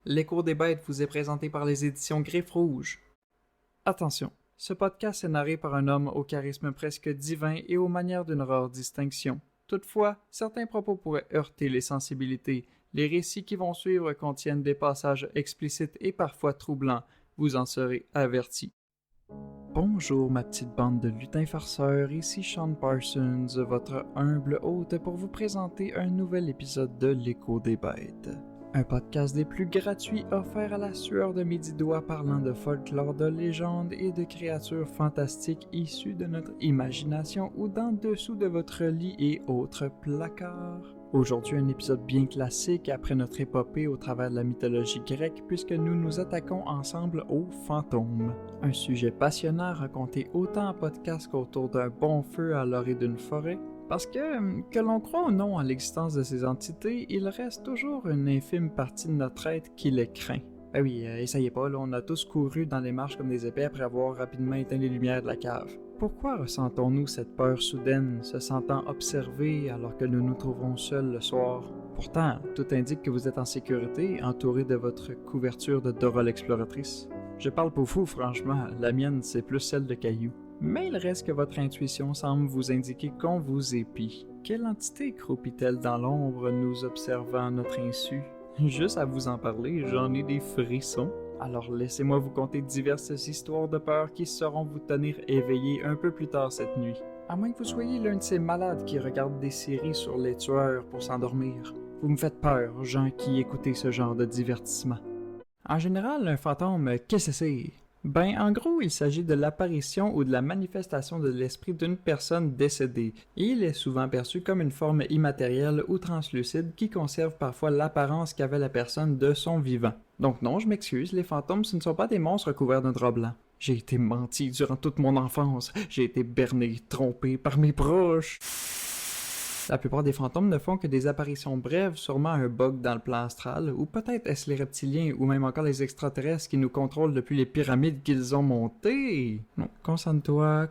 L'écho des bêtes vous est présenté par les éditions Griffes Rouges. Attention, ce podcast est narré par un homme au charisme presque divin et aux manières d'une rare distinction. Toutefois, certains propos pourraient heurter les sensibilités. Les récits qui vont suivre contiennent des passages explicites et parfois troublants. Vous en serez avertis. Bonjour ma petite bande de lutins farceurs, ici Sean Parsons, votre humble hôte pour vous présenter un nouvel épisode de L'écho des bêtes. Un podcast des plus gratuits offert à la sueur de mes 10 doigts parlant de folklore, de légendes et de créatures fantastiques issues de notre imagination ou d'en dessous de votre lit et autres placards. Aujourd'hui, un épisode bien classique après notre épopée au travers de la mythologie grecque puisque nous nous attaquons ensemble aux fantômes. Un sujet passionnant raconté autant en podcast qu'autour d'un bon feu à l'orée d'une forêt. Parce que l'on croit ou non à l'existence de ces entités, il reste toujours une infime partie de notre être qui les craint. Ben oui, essayez pas, là, on a tous couru dans les marches comme des épais après avoir rapidement éteint les lumières de la cave. Pourquoi ressentons-nous cette peur soudaine, se sentant observés alors que nous nous trouvons seuls le soir? Pourtant, tout indique que vous êtes en sécurité, entouré de votre couverture de Dora l'exploratrice. Je parle pour vous, franchement, la mienne c'est plus celle de Caillou. Mais il reste que votre intuition semble vous indiquer qu'on vous épie. Quelle entité croupit-elle dans l'ombre, nous observant à notre insu? Juste à vous en parler, j'en ai des frissons. Alors laissez-moi vous conter diverses histoires de peur qui sauront vous tenir éveillé un peu plus tard cette nuit. À moins que vous soyez l'un de ces malades qui regardent des séries sur les tueurs pour s'endormir. Vous me faites peur, gens qui écoutez ce genre de divertissement. En général, un fantôme, qu'est-ce que c'est? Ben, en gros, il s'agit de l'apparition ou de la manifestation de l'esprit d'une personne décédée, et il est souvent perçu comme une forme immatérielle ou translucide qui conserve parfois l'apparence qu'avait la personne de son vivant. Donc non, je m'excuse, les fantômes, ce ne sont pas des monstres couverts d'un drap blanc. J'ai été menti durant toute mon enfance, j'ai été berné, trompé par mes proches. La plupart des fantômes ne font que des apparitions brèves, sûrement un bug dans le plan astral, ou peut-être est-ce les reptiliens ou même encore les extraterrestres qui nous contrôlent depuis les pyramides qu'ils ont montées. Non, concentre-toi.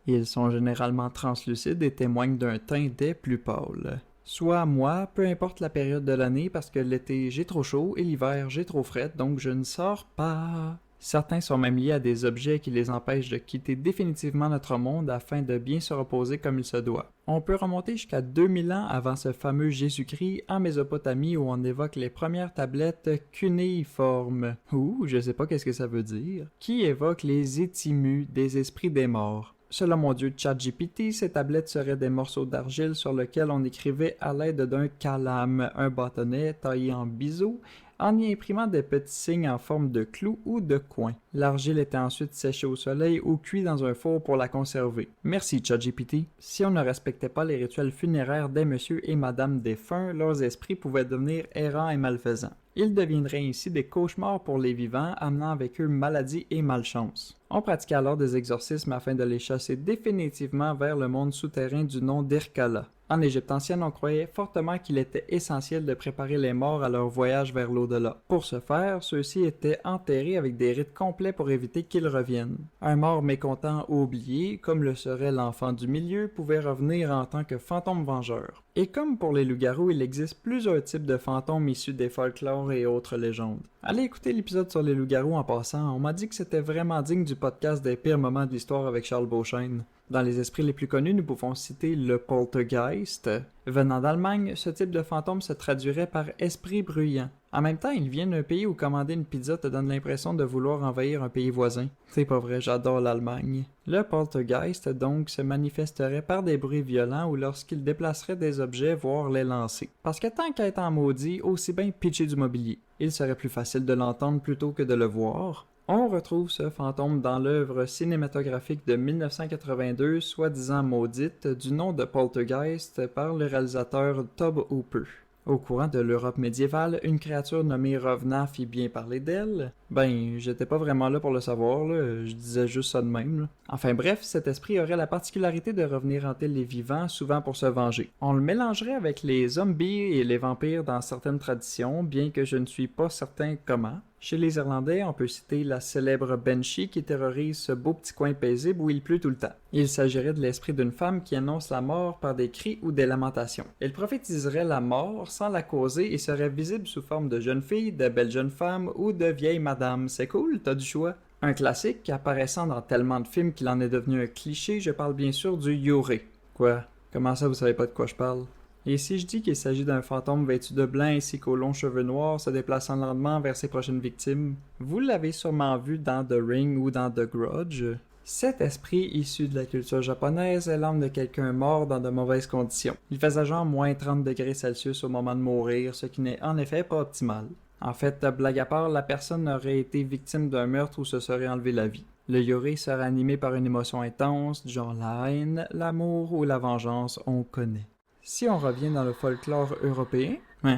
Ils sont généralement translucides et témoignent d'un teint des plus pâles. Soit moi, peu importe la période de l'année, parce que l'été j'ai trop chaud et l'hiver j'ai trop frais, donc je ne sors pas. Certains sont même liés à des objets qui les empêchent de quitter définitivement notre monde afin de bien se reposer comme il se doit. On peut remonter jusqu'à 2000 ans avant ce fameux Jésus-Christ en Mésopotamie où on évoque les premières tablettes cunéiformes, ou je sais pas qu'est-ce que ça veut dire, qui évoquent les étimus des esprits des morts. Selon mon dieu ChatGPT, ces tablettes seraient des morceaux d'argile sur lesquels on écrivait à l'aide d'un calame, un bâtonnet taillé en biseau, en y imprimant des petits signes en forme de clous ou de coins. L'argile était ensuite séchée au soleil ou cuite dans un four pour la conserver. Merci ChatGPT. Si on ne respectait pas les rituels funéraires des monsieur et madame défunts, leurs esprits pouvaient devenir errants et malfaisants. Ils deviendraient ainsi des cauchemars pour les vivants, amenant avec eux maladie et malchance. On pratiquait alors des exorcismes afin de les chasser définitivement vers le monde souterrain du nom d'Irkala. En Égypte ancienne, on croyait fortement qu'il était essentiel de préparer les morts à leur voyage vers l'au-delà. Pour ce faire, ceux-ci étaient enterrés avec des rites complets pour éviter qu'ils reviennent. Un mort mécontent ou oublié, comme le serait l'enfant du milieu, pouvait revenir en tant que fantôme vengeur. Et comme pour les loups-garous, il existe plusieurs types de fantômes issus des folklores et autres légendes. Allez écouter l'épisode sur les loups-garous en passant, on m'a dit que c'était vraiment digne du podcast des pires moments de l'histoire avec Charles Beauchesne. Dans les esprits les plus connus, nous pouvons citer le poltergeist. Venant d'Allemagne, ce type de fantôme se traduirait par esprit bruyant. En même temps, il vient d'un pays où commander une pizza te donne l'impression de vouloir envahir un pays voisin. C'est pas vrai, j'adore l'Allemagne. Le poltergeist, donc, se manifesterait par des bruits violents ou lorsqu'il déplacerait des objets, voire les lancer. Parce que tant qu'à être en maudit, aussi bien pitcher du mobilier. Il serait plus facile de l'entendre plutôt que de le voir. On retrouve ce fantôme dans l'œuvre cinématographique de 1982, soi-disant maudite, du nom de Poltergeist par le réalisateur Tobe Hooper. Au courant de l'Europe médiévale, une créature nommée Revenant fit bien parler d'elle. Ben, j'étais pas vraiment là pour le savoir, là, je disais juste ça de même. Là. Enfin bref, cet esprit aurait la particularité de revenir hanter les vivants, souvent pour se venger. On le mélangerait avec les zombies et les vampires dans certaines traditions, bien que je ne suis pas certain comment. Chez les Irlandais, on peut citer la célèbre Banshee qui terrorise ce beau petit coin paisible où il pleut tout le temps. Il s'agirait de l'esprit d'une femme qui annonce la mort par des cris ou des lamentations. Elle prophétiserait la mort sans la causer et serait visible sous forme de jeune fille, de belle jeune femme ou de vieille madame. C'est cool, t'as du choix. Un classique apparaissant dans tellement de films qu'il en est devenu un cliché, je parle bien sûr du Yoré. Quoi? Comment ça vous savez pas de quoi je parle? Et si je dis qu'il s'agit d'un fantôme vêtu de blanc ainsi qu'aux longs cheveux noirs se déplaçant lentement vers ses prochaines victimes, vous l'avez sûrement vu dans The Ring ou dans The Grudge. Cet esprit, issu de la culture japonaise, est l'âme de quelqu'un mort dans de mauvaises conditions. Il faisait genre moins 30 degrés Celsius au moment de mourir, ce qui n'est en effet pas optimal. En fait, blague à part, la personne aurait été victime d'un meurtre ou se serait enlevé la vie. Le Yoré serait animé par une émotion intense, du genre la haine, l'amour ou la vengeance, on connaît. Si on revient dans le folklore européen... Ouais.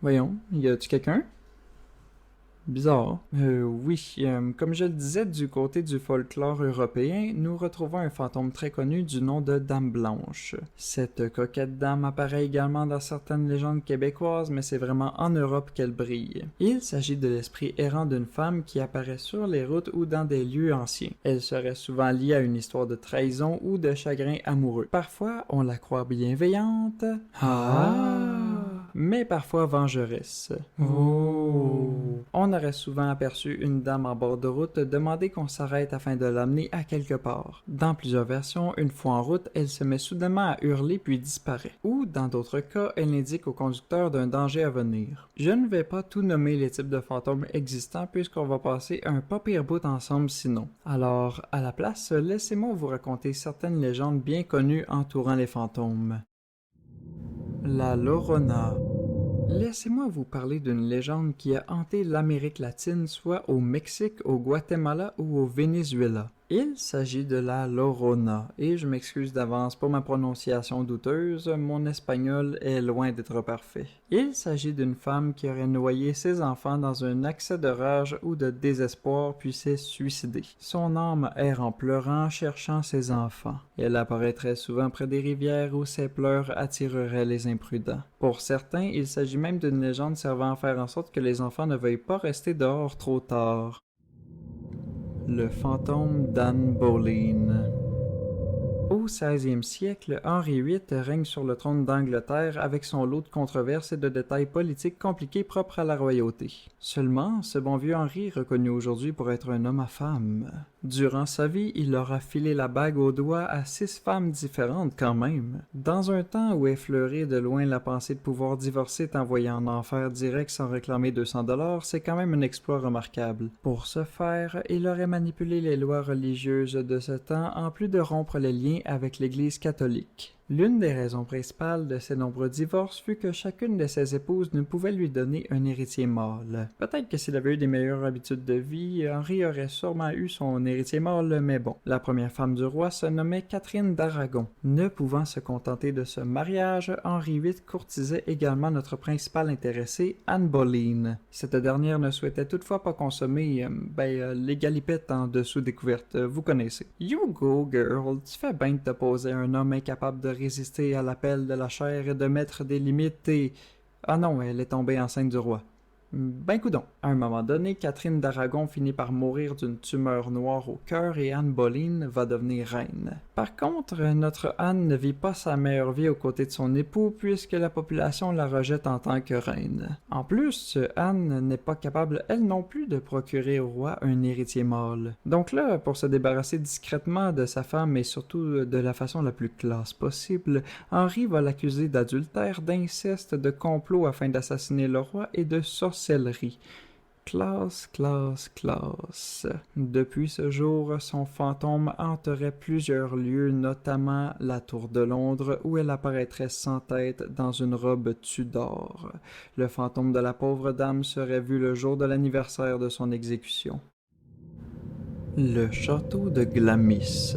Voyons, y a-tu quelqu'un? Bizarre. Oui, comme je le disais, du côté du folklore européen, nous retrouvons un fantôme très connu du nom de Dame Blanche. Cette coquette dame apparaît également dans certaines légendes québécoises, mais c'est vraiment en Europe qu'elle brille. Il s'agit de l'esprit errant d'une femme qui apparaît sur les routes ou dans des lieux anciens. Elle serait souvent liée à une histoire de trahison ou de chagrin amoureux. Parfois, on la croit bienveillante. Mais parfois vengeresse. On aurait souvent aperçu une dame en bord de route demander qu'on s'arrête afin de l'amener à quelque part. Dans plusieurs versions, une fois en route, elle se met soudainement à hurler puis disparaît. Ou, dans d'autres cas, elle indique au conducteur d'un danger à venir. Je ne vais pas tout nommer les types de fantômes existants puisqu'on va passer un pas pire bout ensemble sinon. Alors, à la place, laissez-moi vous raconter certaines légendes bien connues entourant les fantômes. La Llorona. Laissez-moi vous parler d'une légende qui a hanté l'Amérique latine, soit au Mexique, au Guatemala ou au Venezuela. Il s'agit de la Llorona, et je m'excuse d'avance pour ma prononciation douteuse, mon espagnol est loin d'être parfait. Il s'agit d'une femme qui aurait noyé ses enfants dans un accès de rage ou de désespoir puis s'est suicidée. Son âme erre en pleurant, cherchant ses enfants. Elle apparaîtrait souvent près des rivières où ses pleurs attireraient les imprudents. Pour certains, il s'agit même d'une légende servant à faire en sorte que les enfants ne veuillent pas rester dehors trop tard. Le fantôme d'Anne Boleyn. Au 16e siècle, Henri VIII règne sur le trône d'Angleterre avec son lot de controverses et de détails politiques compliqués propres à la royauté. Seulement, ce bon vieux Henri, reconnu aujourd'hui pour être un homme à femmes. Durant sa vie, il aura filé la bague au doigt à 6 femmes différentes quand même. Dans un temps où effleurer de loin la pensée de pouvoir divorcer t'envoyer en enfer direct sans réclamer 200$, c'est quand même un exploit remarquable. Pour ce faire, il aurait manipulé les lois religieuses de ce temps en plus de rompre les liens avec l'Église catholique. L'une des raisons principales de ses nombreux divorces fut que chacune de ses épouses ne pouvait lui donner un héritier mâle. Peut-être que s'il avait eu des meilleures habitudes de vie, Henri aurait sûrement eu son héritier mâle, mais bon. La première femme du roi se nommait Catherine d'Aragon. Ne pouvant se contenter de ce mariage, Henri VIII courtisait également notre principale intéressée, Anne Boleyn. Cette dernière ne souhaitait toutefois pas consommer, les galipettes en dessous découverte, vous connaissez. You go girl, tu fais bien de t'opposer à un homme incapable de résister à l'appel de la chair et de mettre des limites et... Ah non, elle est tombée enceinte du roi. Ben coudonc. À un moment donné, Catherine d'Aragon finit par mourir d'une tumeur noire au cœur et Anne Boleyn va devenir reine. Par contre, notre Anne ne vit pas sa meilleure vie aux côtés de son époux puisque la population la rejette en tant que reine. En plus, Anne n'est pas capable elle non plus de procurer au roi un héritier mâle. Donc là, pour se débarrasser discrètement de sa femme et surtout de la façon la plus classe possible, Henri va l'accuser d'adultère, d'inceste, de complot afin d'assassiner le roi et de sorcellerie. Classe. Depuis ce jour, son fantôme hanterait plusieurs lieux, notamment la Tour de Londres, où elle apparaîtrait sans tête dans une robe Tudor. Le fantôme de la pauvre dame serait vu le jour de l'anniversaire de son exécution. Le château de Glamis.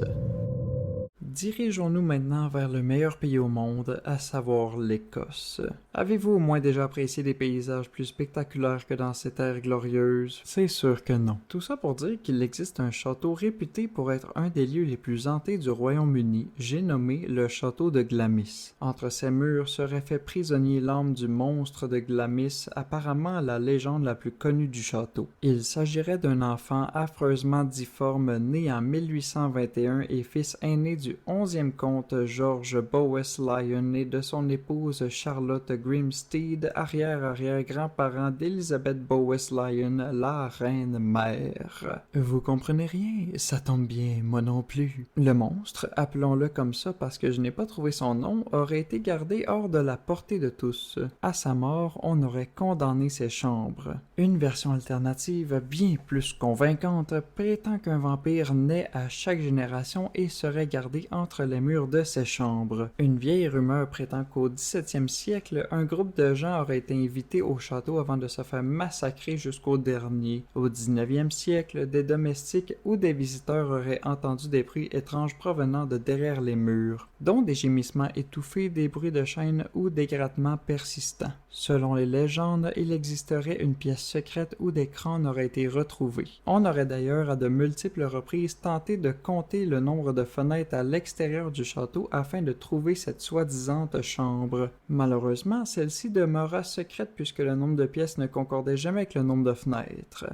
Dirigeons-nous maintenant vers le meilleur pays au monde, à savoir l'Écosse. Avez-vous au moins déjà apprécié des paysages plus spectaculaires que dans cette ère glorieuse? C'est sûr que non. Tout ça pour dire qu'il existe un château réputé pour être un des lieux les plus hantés du Royaume-Uni, j'ai nommé le château de Glamis. Entre ses murs serait fait prisonnier l'âme du monstre de Glamis, apparemment la légende la plus connue du château. Il s'agirait d'un enfant affreusement difforme né en 1821 et fils aîné du 11e comte George Bowes-Lyon et de son épouse Charlotte Grimstead, arrière-arrière-grand-parent d'Elizabeth Bowes-Lyon, la reine-mère. Vous comprenez rien? Ça tombe bien, moi non plus. Le monstre, appelons-le comme ça parce que je n'ai pas trouvé son nom, aurait été gardé hors de la portée de tous. À sa mort, on aurait condamné ses chambres. Une version alternative, bien plus convaincante, prétend qu'un vampire naît à chaque génération et serait gardé entre les murs de ses chambres. Une vieille rumeur prétend qu'au 17e siècle, un groupe de gens aurait été invité au château avant de se faire massacrer jusqu'au dernier. Au 19e siècle, des domestiques ou des visiteurs auraient entendu des bruits étranges provenant de derrière les murs, dont des gémissements étouffés, des bruits de chaînes ou des grattements persistants. Selon les légendes, il existerait une pièce secrète où des crânes auraient été retrouvés. On aurait d'ailleurs à de multiples reprises tenté de compter le nombre de fenêtres à l'extérieur du château afin de trouver cette soi-disante chambre. Malheureusement, celle-ci demeura secrète puisque le nombre de pièces ne concordait jamais avec le nombre de fenêtres.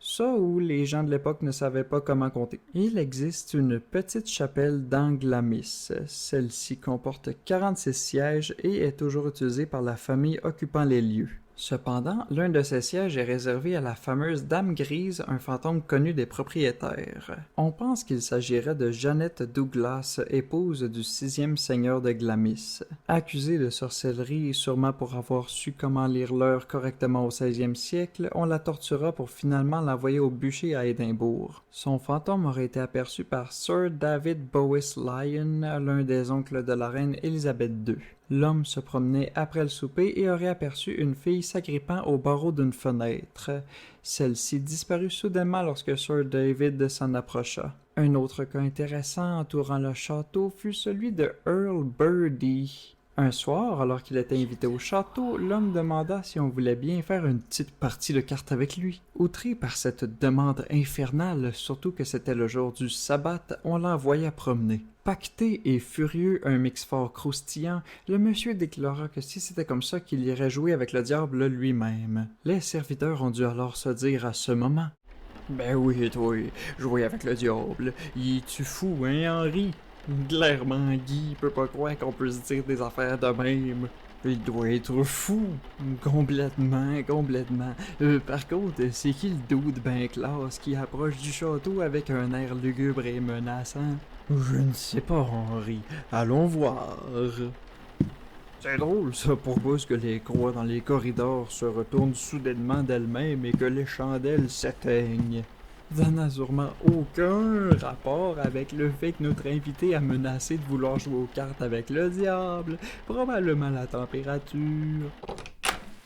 Ça où les gens de l'époque ne savaient pas comment compter. Il existe une petite chapelle dans Glamis. Celle-ci comporte 46 sièges et est toujours utilisée par la famille occupant les lieux. Cependant, l'un de ces sièges est réservé à la fameuse Dame Grise, un fantôme connu des propriétaires. On pense qu'il s'agirait de Jeannette Douglas, épouse du 6e seigneur de Glamis. Accusée de sorcellerie, sûrement pour avoir su comment lire l'heure correctement au 16e siècle, on la tortura pour finalement l'envoyer au bûcher à Édimbourg. Son fantôme aurait été aperçu par Sir David Bowes-Lyon, l'un des oncles de la reine Élisabeth II. L'homme se promenait après le souper et aurait aperçu une fille s'agrippant au barreau d'une fenêtre. Celle-ci disparut soudainement lorsque Sir David s'en approcha. Un autre cas intéressant entourant le château fut celui de Earl Birdie. Un soir, alors qu'il était invité au château, l'homme demanda si on voulait bien faire une petite partie de cartes avec lui. Outré par cette demande infernale, surtout que c'était le jour du sabbat, on l'envoya promener. Pacté et furieux, un mix fort croustillant, le monsieur déclara que si c'était comme ça qu'il irait jouer avec le diable lui-même. Les serviteurs ont dû alors se dire à ce moment: « Ben oui, toi, jouer avec le diable, y es-tu fou, hein, Henri? Clairement, Guy peut pas croire qu'on peut se dire des affaires de même. Il doit être fou. Complètement. Par contre, c'est qui le dude ben classe qui approche du château avec un air lugubre et menaçant? Je ne sais pas, Henri. Allons voir. C'est drôle, ça, pourquoi est-ce que les croix dans les corridors se retournent soudainement d'elles-mêmes et que les chandelles s'éteignent? Ça n'a sûrement aucun rapport avec le fait que notre invité a menacé de vouloir jouer aux cartes avec le diable, probablement la température.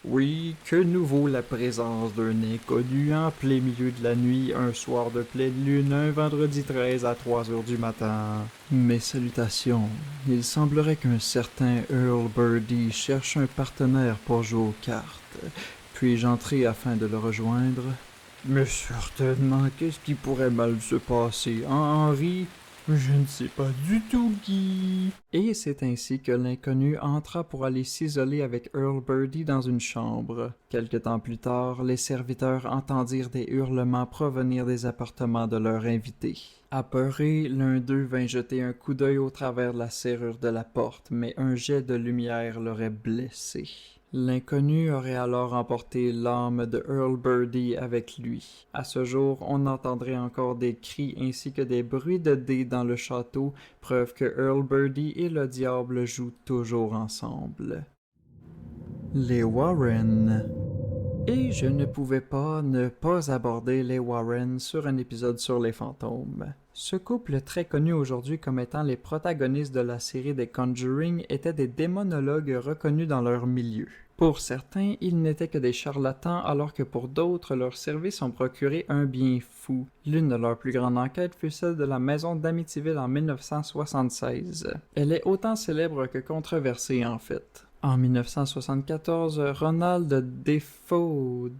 Oui, que nous vaut la présence d'un inconnu en plein milieu de la nuit, un soir de pleine lune, un vendredi 13 à 3 heures du matin. Mes salutations. Il semblerait qu'un certain Earl Birdie cherche un partenaire pour jouer aux cartes. Puis-je entrer afin de le rejoindre? Mais certainement, qu'est-ce qui pourrait mal se passer, hein, Henri? Je ne sais pas du tout, Guy. Et c'est ainsi que l'inconnu entra pour aller s'isoler avec Earl Birdie dans une chambre. Quelque temps plus tard, les serviteurs entendirent des hurlements provenir des appartements de leur invité. Apeuré, l'un d'eux vint jeter un coup d'œil au travers de la serrure de la porte, mais un jet de lumière l'aurait blessé. L'inconnu aurait alors emporté l'âme de Earl Birdie avec lui. À ce jour, on entendrait encore des cris ainsi que des bruits de dés dans le château, preuve que Earl Birdie et le diable jouent toujours ensemble. Les Warren. Et je ne pouvais pas ne pas aborder les Warren sur un épisode sur les fantômes. Ce couple, très connu aujourd'hui comme étant les protagonistes de la série des Conjuring, étaient des démonologues reconnus dans leur milieu. Pour certains, ils n'étaient que des charlatans, alors que pour d'autres, leurs services ont procuré un bien fou. L'une de leurs plus grandes enquêtes fut celle de la maison d'Amityville en 1976. Elle est autant célèbre que controversée en fait. En 1974, Ronald Defoe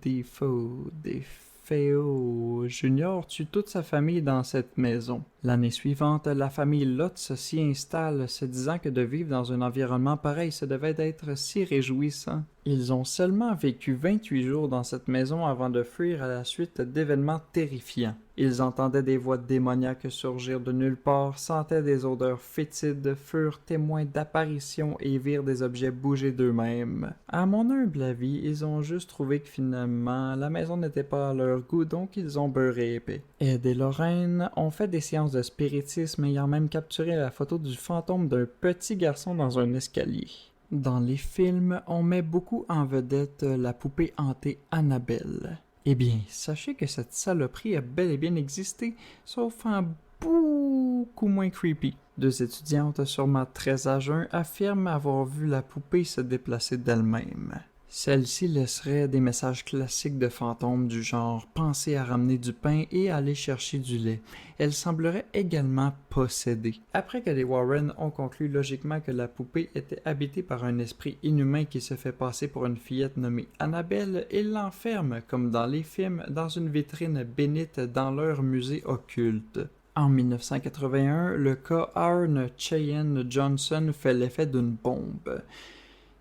Jr. tue toute sa famille dans cette maison. L'année suivante, la famille Lutz s'y installe, se disant que de vivre dans un environnement pareil, ça devait être si réjouissant. Ils ont seulement vécu 28 jours dans cette maison avant de fuir à la suite d'événements terrifiants. Ils entendaient des voix démoniaques surgir de nulle part, sentaient des odeurs fétides, furent témoins d'apparitions et virent des objets bouger d'eux-mêmes. À mon humble avis, ils ont juste trouvé que finalement, la maison n'était pas à leur goût, donc ils ont beurré épais. Ed et Lorraine ont fait des séances de spiritisme ayant même capturé la photo du fantôme d'un petit garçon dans un escalier. Dans les films, on met beaucoup en vedette la poupée hantée Annabelle. Eh bien, sachez que cette saloperie a bel et bien existé, sauf en beaucoup moins creepy. Deux étudiantes, sûrement très à jeun, affirment avoir vu la poupée se déplacer d'elle-même. Celle-ci laisserait des messages classiques de fantômes du genre « Pensez à ramener du pain et aller chercher du lait ». Elle semblerait également possédée. Après que les Warren ont conclu logiquement que la poupée était habitée par un esprit inhumain qui se fait passer pour une fillette nommée Annabelle, ils l'enferment, comme dans les films, dans une vitrine bénite dans leur musée occulte. En 1981, le cas Arne Cheyenne Johnson fait l'effet d'une bombe.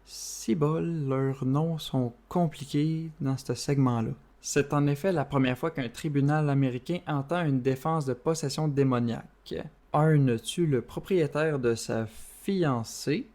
Cibole, leurs noms sont compliqués dans ce segment-là. C'est en effet la première fois qu'un tribunal américain entend une défense de possession démoniaque. Arne tue le propriétaire de sa fiancée.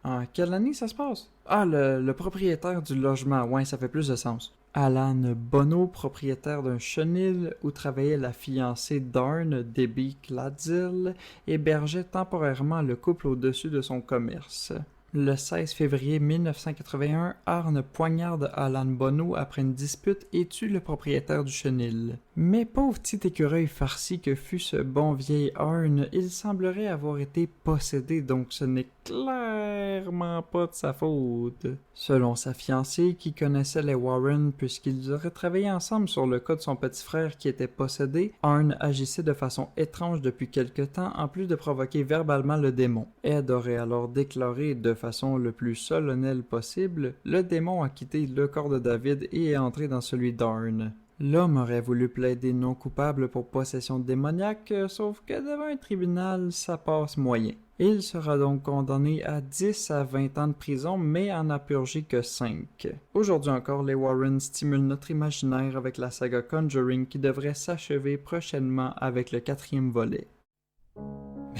En quelle année ça se passe? Ah, le propriétaire du logement, ouais, ça fait plus de sens. Alan Bono, propriétaire d'un chenil où travaillait la fiancée d'Arne, Debbie Gladzel, hébergeait temporairement le couple au-dessus de son commerce. Le 16 février 1981, Arne poignarde Alan Bono après une dispute et tue le propriétaire du chenil. Mais pauvre petit écureuil farci que fut ce bon vieil Arne, il semblerait avoir été possédé, donc ce n'est clairement pas de sa faute. Selon sa fiancée, qui connaissait les Warren puisqu'ils auraient travaillé ensemble sur le cas de son petit frère qui était possédé, Arne agissait de façon étrange depuis quelque temps en plus de provoquer verbalement le démon. Ed aurait alors déclaré de façon le plus solennelle possible, le démon a quitté le corps de David et est entré dans celui d'Arne. L'homme aurait voulu plaider non coupable pour possession démoniaque, sauf que devant un tribunal, ça passe moyen. Il sera donc condamné à 10 à 20 ans de prison, mais en a purgé que 5. Aujourd'hui encore, les Warren stimulent notre imaginaire avec la saga Conjuring qui devrait s'achever prochainement avec le 4e volet.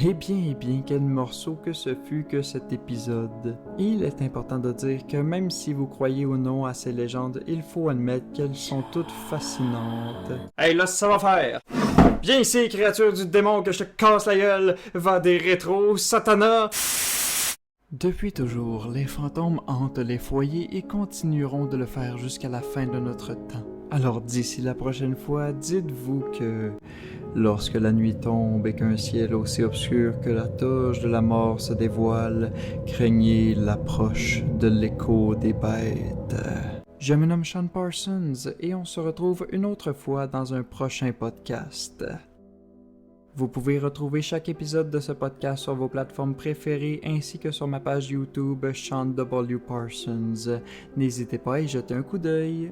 Eh bien, quel morceau que ce fut que cet épisode. Il est important de dire que même si vous croyez ou non à ces légendes, il faut admettre qu'elles sont toutes fascinantes. Hey, là, ça va faire! Viens ici, créature du démon, que je te casse la gueule! Va des rétros, Satana! Depuis toujours, les fantômes hantent les foyers et continueront de le faire jusqu'à la fin de notre temps. Alors d'ici la prochaine fois, dites-vous que lorsque la nuit tombe et qu'un ciel aussi obscur que la toge de la mort se dévoile, craignez l'approche de l'écho des bêtes. Je me nomme Sean Parsons et on se retrouve une autre fois dans un prochain podcast. Vous pouvez retrouver chaque épisode de ce podcast sur vos plateformes préférées ainsi que sur ma page YouTube Sean W. Parsons. N'hésitez pas à y jeter un coup d'œil.